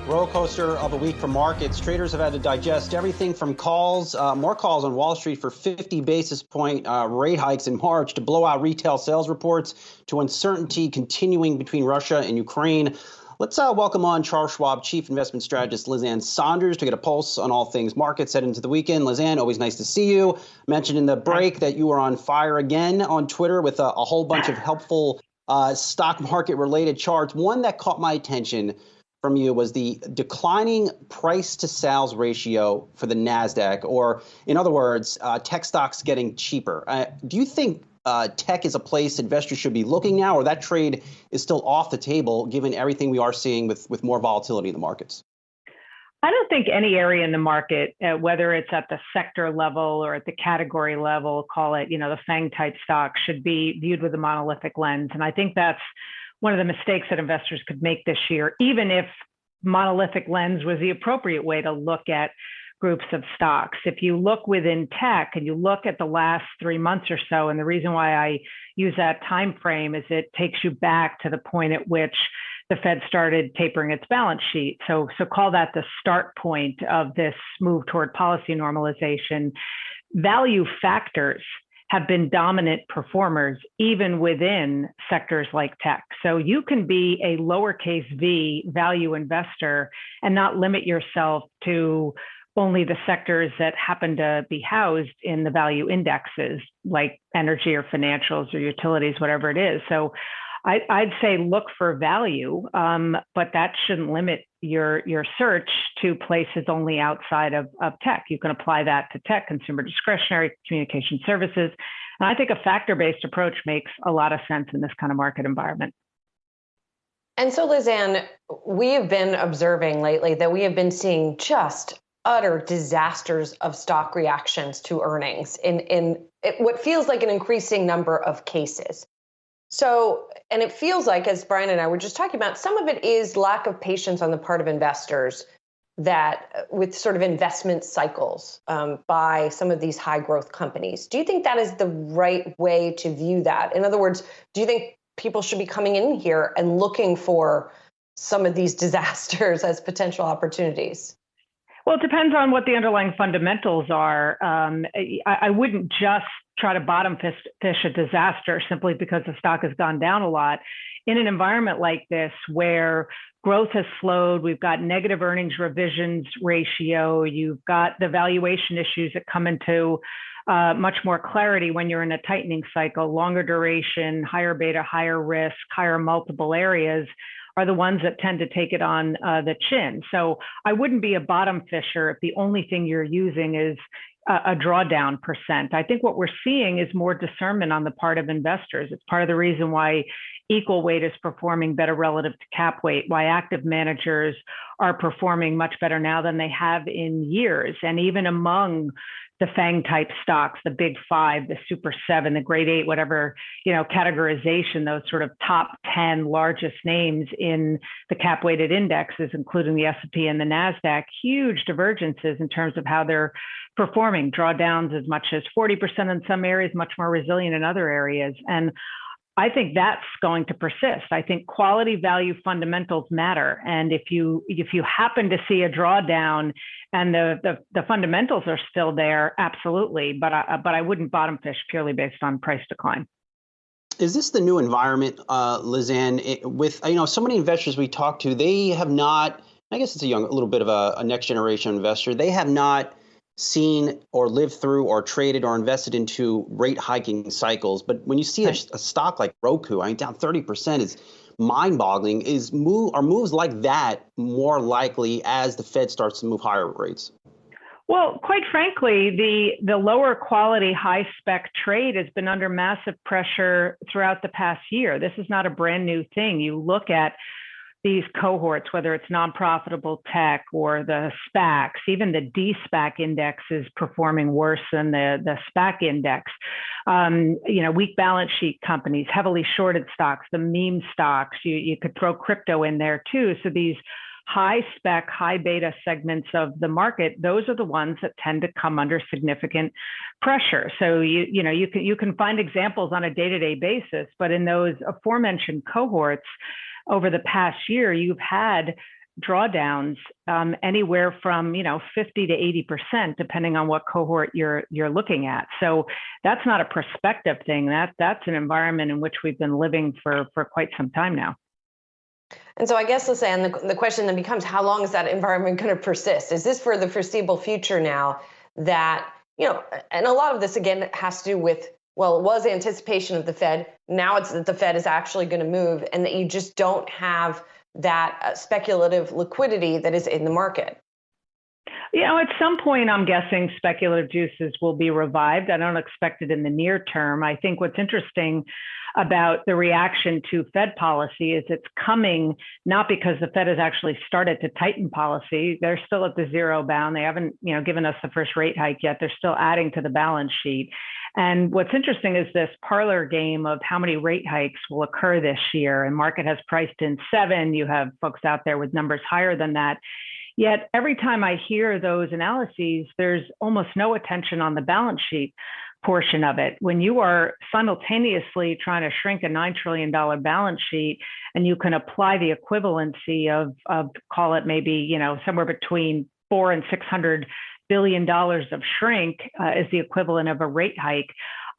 Roller coaster of a week for markets. Traders have had to digest everything from more calls on Wall Street for 50 basis point rate hikes in March to blowout retail sales reports to uncertainty continuing between Russia and Ukraine. Let's welcome on Charles Schwab, Chief Investment Strategist Lizanne Sonders, to get a pulse on all things markets heading into the weekend. Lizanne, always nice to see you. Mentioned in the break that you were on fire again on Twitter with a whole bunch of helpful stock market related charts. One that caught my attention from you was the declining price to sales ratio for the NASDAQ, or in other words, tech stocks getting cheaper. Do you think tech is a place investors should be looking now, or that trade is still off the table given everything we are seeing with more volatility in the markets? I don't think any area in the market, whether it's at the sector level or at the category level, call it, the FANG type stock, should be viewed with a monolithic lens. And I think that's one of the mistakes that investors could make this year, even if monolithic lens was the appropriate way to look at groups of stocks. If you look within tech and you look at the last 3 months or so, and the reason why I use that time frame is it takes you back to the point at which the Fed started tapering its balance sheet. So call that the start point of this move toward policy normalization. Value factors have been dominant performers even within sectors like tech. So you can be a lowercase v value investor and not limit yourself to only the sectors that happen to be housed in the value indexes, like energy or financials or utilities, whatever it is. So I'd say look for value, but that shouldn't limit your search to places only outside of tech. You can apply that to tech, consumer discretionary, communication services. And I think a factor-based approach makes a lot of sense in this kind of market environment. And so, Lizanne, we have been observing lately that we have been seeing just utter disasters of stock reactions to earnings in what feels like an increasing number of cases. So, and it feels like, as Brian and I were just talking about, some of it is lack of patience on the part of investors that with sort of investment cycles by some of these high growth companies. Do you think that is the right way to view that? In other words, do you think people should be coming in here and looking for some of these disasters as potential opportunities? Well, it depends on what the underlying fundamentals are. I wouldn't just try to bottom fish a disaster simply because the stock has gone down a lot. In an environment like this where growth has slowed, we've got negative earnings revisions ratio, you've got the valuation issues that come into much more clarity when you're in a tightening cycle, longer duration, higher beta, higher risk, higher multiple areas are the ones that tend to take it on the chin. So I wouldn't be a bottom fisher if the only thing you're using is a drawdown percent. I think what we're seeing is more discernment on the part of investors. It's part of the reason why equal weight is performing better relative to cap weight, why active managers are performing much better now than they have in years. And even among the FANG type stocks, the big five, the super seven, the grade eight, whatever, categorization, those sort of top 10 largest names in the cap weighted indexes, including the S&P and the NASDAQ, huge divergences in terms of how they're performing, drawdowns as much as 40% in some areas, much more resilient in other areas. And I think that's going to persist. I think quality value fundamentals matter. And if you happen to see a drawdown and the fundamentals are still there, absolutely. But I wouldn't bottom fish purely based on price decline. Is this the new environment, Lizanne? With so many investors we talk to, they have not. I guess it's a little bit of a next generation investor. They have not seen or lived through or traded or invested into rate hiking cycles. But when you see a stock like Roku, down 30% is mind-boggling. Are moves like that more likely as the Fed starts to move higher rates? Well, quite frankly, the lower quality, high spec trade has been under massive pressure throughout the past year. This is not a brand new thing. You look at these cohorts, whether it's non-profitable tech or the SPACs, even the D-SPAC index is performing worse than the SPAC index. Weak balance sheet companies, heavily shorted stocks, the meme stocks, you could throw crypto in there too. So these high spec, high beta segments of the market, those are the ones that tend to come under significant pressure. So you can find examples on a day-to-day basis, but in those aforementioned cohorts, over the past year, you've had drawdowns anywhere from 50 to 80%, depending on what cohort you're looking at. So that's not a prospective thing. That's an environment in which we've been living for quite some time now. And so I guess, Lisanne, the question then becomes, how long is that environment going to persist? Is this for the foreseeable future now that, and a lot of this, again, has to do with, well, it was anticipation of the Fed. Now it's that the Fed is actually going to move and that you just don't have that speculative liquidity that is in the market. At some point, I'm guessing speculative juices will be revived. I don't expect it in the near term. I think what's interesting about the reaction to Fed policy is it's coming not because the Fed has actually started to tighten policy. They're still at the zero bound. They haven't, given us the first rate hike yet. They're still adding to the balance sheet. And what's interesting is this parlor game of how many rate hikes will occur this year. And market has priced in 7. You have folks out there with numbers higher than that. Yet every time I hear those analyses, there's almost no attention on the balance sheet portion of it. When you are simultaneously trying to shrink a $9 trillion balance sheet, and you can apply the equivalency of call it maybe, somewhere between $400 and $600 billion of shrink is the equivalent of a rate hike.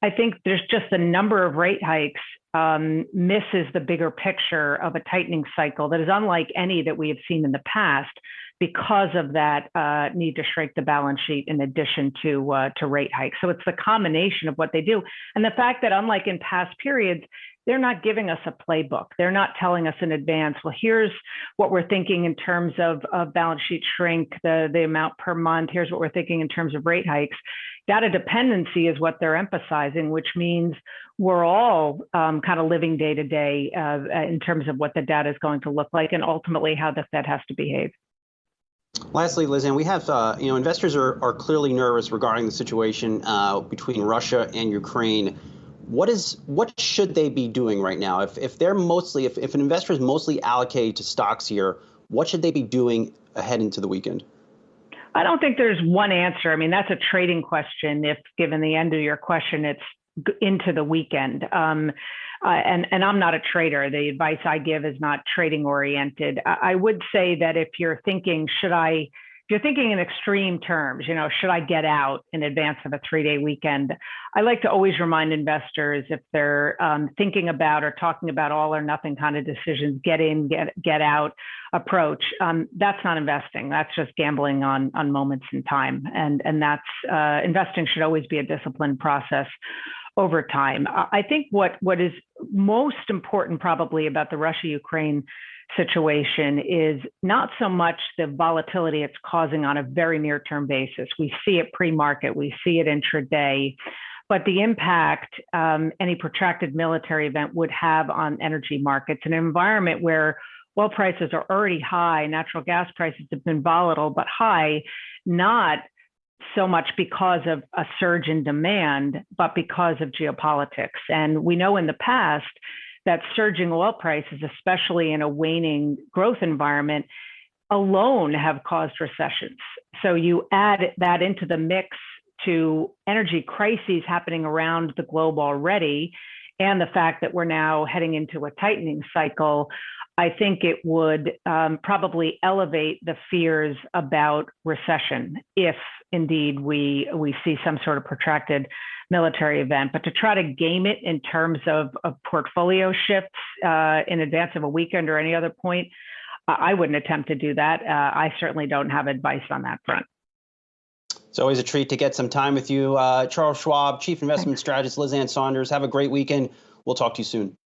I think there's just a number of rate hikes misses the bigger picture of a tightening cycle that is unlike any that we have seen in the past, because of that need to shrink the balance sheet in addition to rate hikes. So it's the combination of what they do. And the fact that unlike in past periods, they're not giving us a playbook. They're not telling us in advance, well, here's what we're thinking in terms of balance sheet shrink, the amount per month. Here's what we're thinking in terms of rate hikes. Data dependency is what they're emphasizing, which means we're all kind of living day to day in terms of what the data is going to look like and ultimately how the Fed has to behave. Lastly, Lisanne, we have, investors are clearly nervous regarding the situation between Russia and Ukraine. What should they be doing right now? If an investor is mostly allocated to stocks here, what should they be doing ahead into the weekend? I don't think there's one answer. I mean, that's a trading question. If given the end of your question, it's into the weekend. And I'm not a trader. The advice I give is not trading oriented. I would say that if you're thinking, if you're thinking in extreme terms, should I get out in advance of a 3-day weekend? I like to always remind investors, if they're thinking about or talking about all or nothing kind of decisions, get in, get out approach. That's not investing. That's just gambling on moments in time. And that's investing should always be a disciplined process over time. I think what is most important probably about the Russia-Ukraine situation is not so much the volatility it's causing on a very near-term basis. We see it pre-market, we see it intraday, but the impact any protracted military event would have on energy markets, an environment where oil prices are already high, natural gas prices have been volatile but high, not so much because of a surge in demand, but because of geopolitics. And we know in the past that surging oil prices, especially in a waning growth environment, alone have caused recessions. So you add that into the mix to energy crises happening around the globe already, and the fact that we're now heading into a tightening cycle, I think it would probably elevate the fears about recession if indeed we see some sort of protracted military event. But to try to game it in terms of portfolio shifts in advance of a weekend or any other point, I wouldn't attempt to do that. I certainly don't have advice on that front. It's always a treat to get some time with you. Charles Schwab, Chief Investment Strategist, Lisanne Sonders. Have a great weekend. We'll talk to you soon.